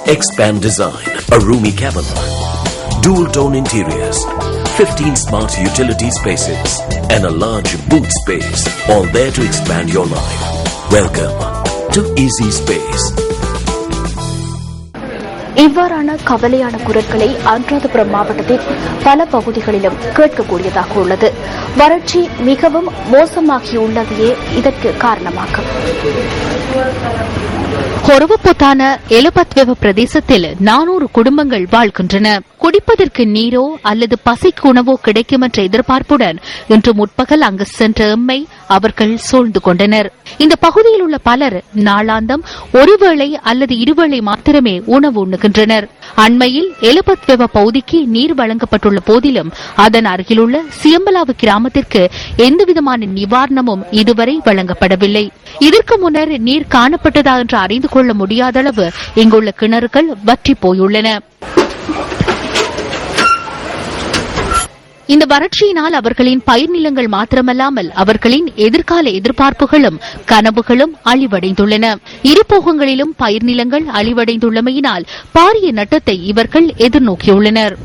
Expand design, a roomy cabin, dual tone interiors, 15 smart utility spaces, and a large boot space, all there to expand your life. Welcome to Easy Space. இவ்வாறான கவலையான குரல்களை அனுராதபுரம் மாவட்டத்தின் பல பகுதிகளிலும் கேட்கக்கூடியதாக உள்ளது. வறட்சி மிகவும் மோசமாகியுள்ளதையே இதற்கு காரணமாகும். ஹொரவபொத்தான எலபத்வெவ பிரதேசத்தில் 400 குடும்பங்கள் வாழ்கின்றன. குடிப்பதற்கு நீரோ அல்லது பசிக்கு உணவோ கிடைக்கும் என்ற எதிர்பார்ப்புடன் இன்று முற்பகல் அங்கு சென்ற எம்மை அவர்கள் சூழ்ந்து கொண்டனர். இந்த பகுதியில் உள்ள பலர் நாளாந்தம் ஒருவேளை அல்லது இருவேளை மாத்திரமே உணவு உண்ணுகின்றனர். அண்மையில் எலபத்வெவ பகுதிக்கு நீர் வழங்கப்பட்டுள்ள போதிலும் அதன் அருகிலுள்ள சியம்பலாவு கிராமத்திற்கு எந்தவிதமான நிவாரணமும் இதுவரை வழங்கப்படவில்லை. இதற்கு முன்னர் நீர் காணப்பட்டதா என்று அறிந்து கொள்ள முடியாத அளவு இங்குள்ள கிணறுகள் வற்றி போயுள்ளன. இந்த வறட்சியினால் அவர்களின் பயிர் நிலங்கள் மாத்திரமல்லாமல் அவர்களின் எதிர்கால எதிர்பார்ப்புகளும் கனவுகளும் அழிவடைந்துள்ளன. இருபோகங்களிலும் பயிர் நிலங்கள் அழிவடைந்துள்ளமையினால் பாரிய நட்டத்தை இவர்கள் எதிர்நோக்கியுள்ளனர்.